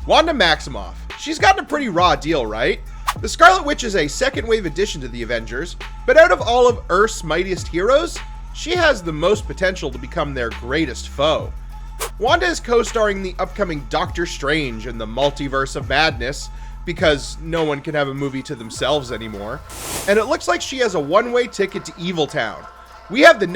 Wanda Maximoff. She's gotten a pretty raw deal, right? The Scarlet Witch is a second wave addition to the Avengers, but out of all of Earth's mightiest heroes, she has the most potential to become their greatest foe. Wanda is co-starring the upcoming Doctor Strange in the Multiverse of Madness, because no one can have a movie to themselves anymore, and it looks like she has a one-way ticket to Evil Town. We have the the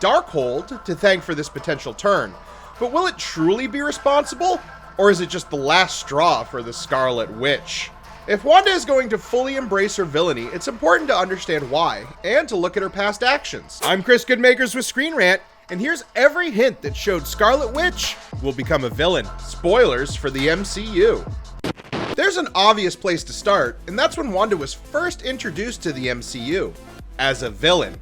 Darkhold, to thank for this potential turn, but will it truly be responsible, or is it just the last straw for the Scarlet Witch? If Wanda is going to fully embrace her villainy, it's important to understand why, and to look at her past actions. I'm Chris Goodmakers with Screen Rant, and here's every hint that showed Scarlet Witch will become a villain. Spoilers for the MCU. There's an obvious place to start, and that's when Wanda was first introduced to the MCU, as a villain.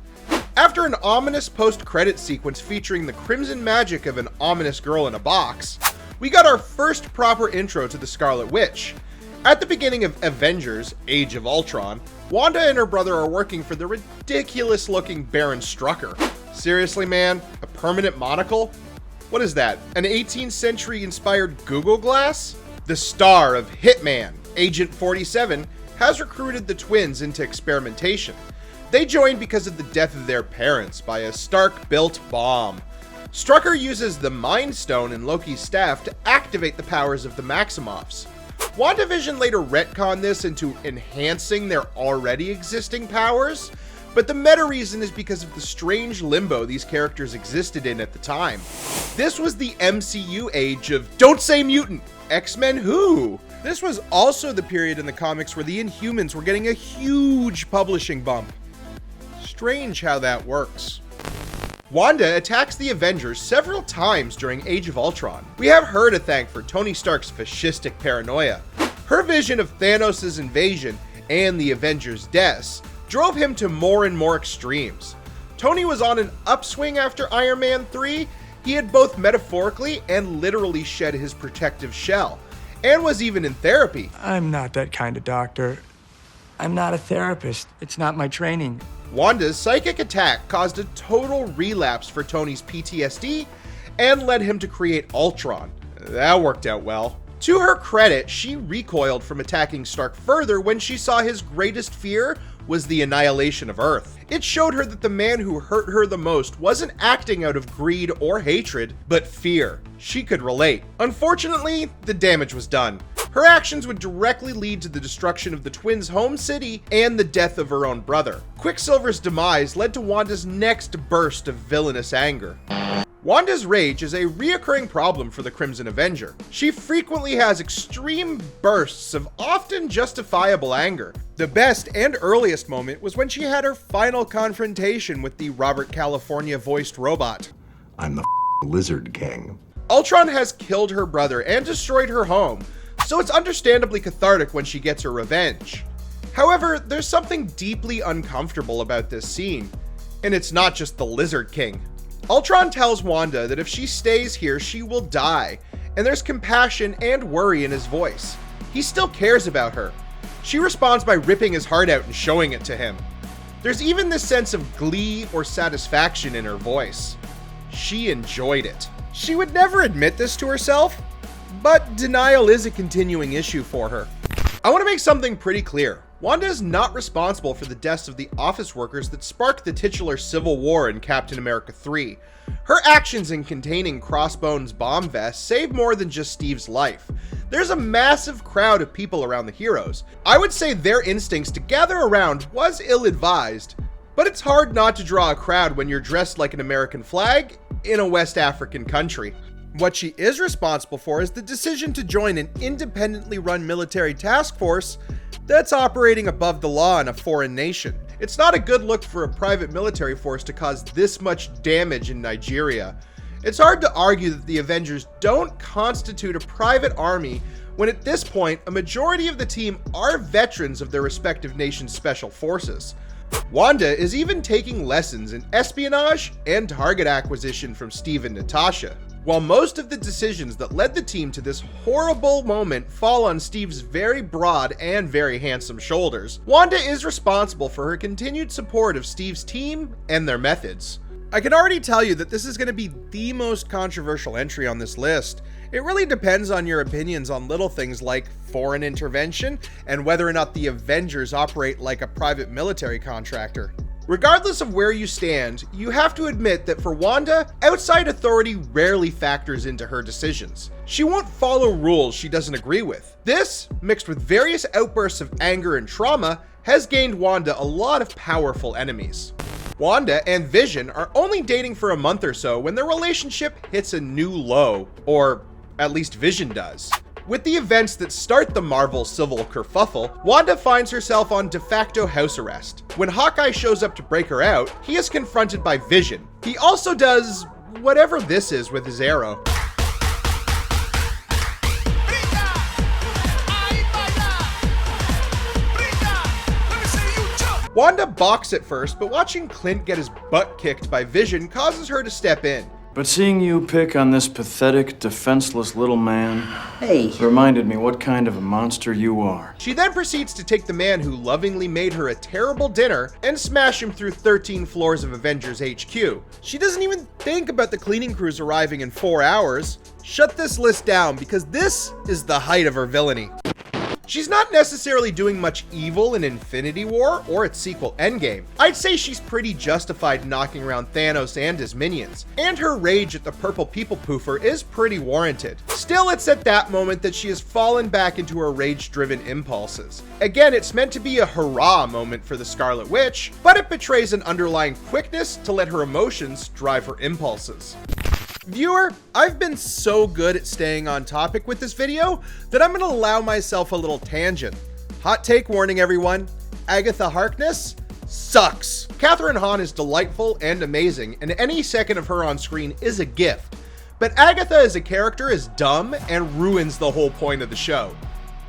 After an ominous post-credit sequence featuring the crimson magic of an ominous girl in a box, we got our first proper intro to the Scarlet Witch. At the beginning of Avengers, Age of Ultron, Wanda and her brother are working for the ridiculous-looking Baron Strucker. Seriously, man? A permanent monocle? What is that? An 18th century inspired Google Glass? The star of Hitman, Agent 47, has recruited the twins into experimentation. They joined because of the death of their parents by a Stark-built bomb. Strucker uses the Mind Stone in Loki's staff to activate the powers of the Maximoffs. WandaVision later retconned this into enhancing their already existing powers, but the meta reason is because of the strange limbo these characters existed in at the time. This was the MCU age of don't say mutant, X-Men who? This was also the period in the comics where the Inhumans were getting a huge publishing bump. Strange how that works. Wanda attacks the Avengers several times during Age of Ultron. We have her to thank for Tony Stark's fascistic paranoia. Her vision of Thanos' invasion and the Avengers' deaths drove him to more and more extremes. Tony was on an upswing after Iron Man 3. He had both metaphorically and literally shed his protective shell, and was even in therapy. I'm not that kind of doctor. I'm not a therapist. It's not my training. Wanda's psychic attack caused a total relapse for Tony's PTSD and led him to create Ultron. That worked out well. To her credit, she recoiled from attacking Stark further when she saw his greatest fear was the annihilation of Earth. It showed her that the man who hurt her the most wasn't acting out of greed or hatred, but fear. She could relate. Unfortunately, the damage was done. Her actions would directly lead to the destruction of the twins' home city and the death of her own brother. Quicksilver's demise led to Wanda's next burst of villainous anger. Wanda's rage is a reoccurring problem for the Crimson Avenger. She frequently has extreme bursts of often justifiable anger. The best and earliest moment was when she had her final confrontation with the Robert California voiced robot. I'm the Lizard King. Ultron has killed her brother and destroyed her home, so it's understandably cathartic when she gets her revenge. However, there's something deeply uncomfortable about this scene, and it's not just the Lizard King. Ultron tells Wanda that if she stays here, she will die, and there's compassion and worry in his voice. He still cares about her. She responds by ripping his heart out and showing it to him. There's even this sense of glee or satisfaction in her voice. She enjoyed it. She would never admit this to herself, but denial is a continuing issue for her. I want to make something pretty clear. Wanda is not responsible for the deaths of the office workers that sparked the titular Civil War in Captain America 3. Her actions in containing Crossbone's bomb vest saved more than just Steve's life. There's a massive crowd of people around the heroes. I would say their instincts to gather around was ill-advised, but it's hard not to draw a crowd when you're dressed like an American flag in a West African country. What she is responsible for is the decision to join an independently run military task force that's operating above the law in a foreign nation. It's not a good look for a private military force to cause this much damage in Nigeria. It's hard to argue that the Avengers don't constitute a private army when at this point, a majority of the team are veterans of their respective nation's special forces. Wanda is even taking lessons in espionage and target acquisition from Steve and Natasha. While most of the decisions that led the team to this horrible moment fall on Steve's very broad and very handsome shoulders, Wanda is responsible for her continued support of Steve's team and their methods. I can already tell you that this is going to be the most controversial entry on this list. It really depends on your opinions on little things like foreign intervention and whether or not the Avengers operate like a private military contractor. Regardless of where you stand, you have to admit that for Wanda, outside authority rarely factors into her decisions. She won't follow rules she doesn't agree with. This, mixed with various outbursts of anger and trauma, has gained Wanda a lot of powerful enemies. Wanda and Vision are only dating for a month or so when their relationship hits a new low, or at least Vision does. With the events that start the Marvel civil kerfuffle, Wanda finds herself on de facto house arrest. When Hawkeye shows up to break her out, he is confronted by Vision. He also does whatever this is with his arrow. Wanda balks at first, but watching Clint get his butt kicked by Vision causes her to step in. But seeing you pick on this pathetic, defenseless little man Hey. reminded me what kind of a monster you are. She then proceeds to take the man who lovingly made her a terrible dinner and smash him through 13 floors of Avengers HQ. She doesn't even think about the cleaning crews arriving in 4 hours. Shut this list down because this is the height of her villainy. She's not necessarily doing much evil in Infinity War or its sequel Endgame. I'd say she's pretty justified knocking around Thanos and his minions, and her rage at the purple people poofer is pretty warranted. Still, it's at that moment that she has fallen back into her rage-driven impulses. Again, it's meant to be a hurrah moment for the Scarlet Witch, but it betrays an underlying quickness to let her emotions drive her impulses. Viewer, I've been so good at staying on topic with this video that I'm gonna allow myself a little tangent. Hot take warning everyone, Agatha Harkness sucks. Catherine Hahn is delightful and amazing, and any second of her on screen is a gift. But Agatha as a character is dumb and ruins the whole point of the show.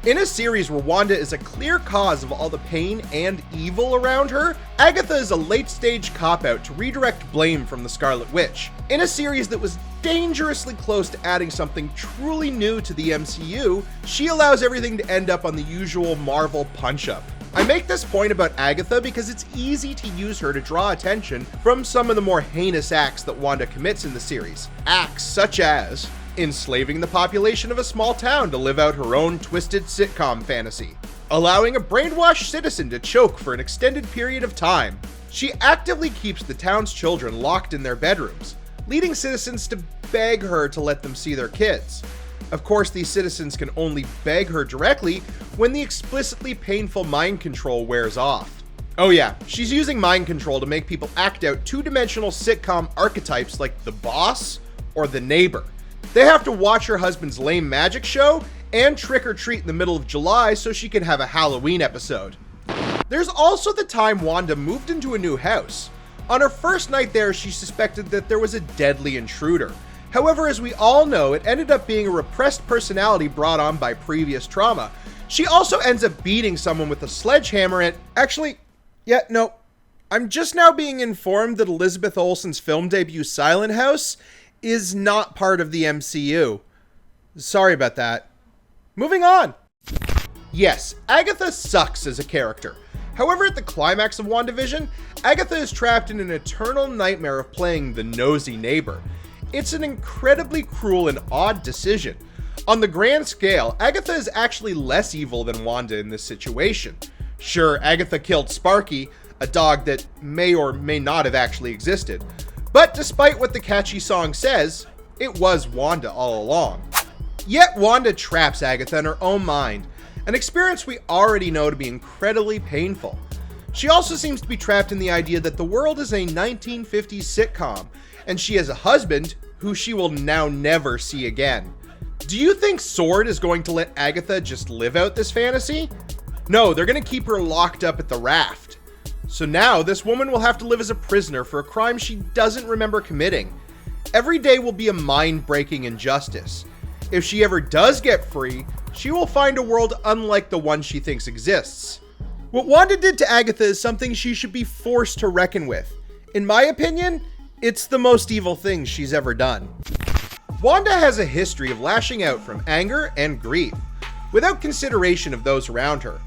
In a series where Wanda is a clear cause of all the pain and evil around her, Agatha is a late-stage cop-out to redirect blame from the Scarlet Witch. In a series that was dangerously close to adding something truly new to the MCU, she allows everything to end up on the usual Marvel punch-up. I make this point about Agatha because it's easy to use her to draw attention from some of the more heinous acts that Wanda commits in the series. Acts such as enslaving the population of a small town to live out her own twisted sitcom fantasy, allowing a brainwashed citizen to choke for an extended period of time. She actively keeps the town's children locked in their bedrooms, leading citizens to beg her to let them see their kids. Of course, these citizens can only beg her directly when the explicitly painful mind control wears off. Oh yeah, she's using mind control to make people act out two-dimensional sitcom archetypes like the boss or the neighbor. They have to watch her husband's lame magic show and trick or treat in the middle of July so she can have a Halloween episode. There's also the time Wanda moved into a new house. On her first night there, she suspected that there was a deadly intruder. However, as we all know, it ended up being a repressed personality brought on by previous trauma. She also ends up beating someone with a sledgehammer and... I'm just now being informed that Elizabeth Olsen's film debut Silent House is not part of the MCU. Sorry about that. Moving on. Yes, Agatha sucks as a character. However, at the climax of WandaVision, Agatha is trapped in an eternal nightmare of playing the nosy neighbor. It's an incredibly cruel and odd decision. On the grand scale, Agatha is actually less evil than Wanda in this situation. Sure, Agatha killed Sparky, a dog that may or may not have actually existed. But despite what the catchy song says, it was Wanda all along. Yet Wanda traps Agatha in her own mind, an experience we already know to be incredibly painful. She also seems to be trapped in the idea that the world is a 1950s sitcom, and she has a husband who she will now never see again. Do you think S.W.O.R.D. is going to let Agatha just live out this fantasy? No, they're going to keep her locked up at the raft. So now this woman will have to live as a prisoner for a crime she doesn't remember committing. Every day will be a mind-breaking injustice. If she ever does get free, she will find a world unlike the one she thinks exists. What Wanda did to Agatha is something she should be forced to reckon with. In my opinion, it's the most evil thing she's ever done. Wanda has a history of lashing out from anger and grief, without consideration of those around her.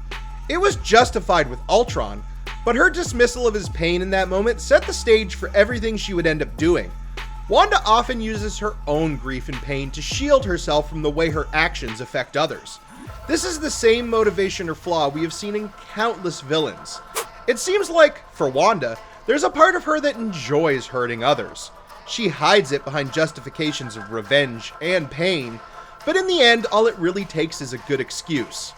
It was justified with Ultron, but her dismissal of his pain in that moment set the stage for everything she would end up doing. Wanda often uses her own grief and pain to shield herself from the way her actions affect others. This is the same motivation or flaw we have seen in countless villains. It seems like, for Wanda, there's a part of her that enjoys hurting others. She hides it behind justifications of revenge and pain, but in the end, all it really takes is a good excuse.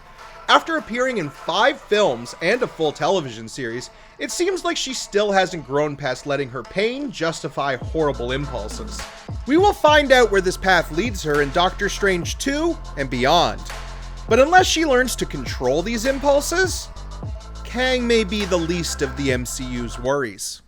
After appearing in 5 films and a full television series, it seems like she still hasn't grown past letting her pain justify horrible impulses. We will find out where this path leads her in Doctor Strange 2 and beyond. But unless she learns to control these impulses, Kang may be the least of the MCU's worries.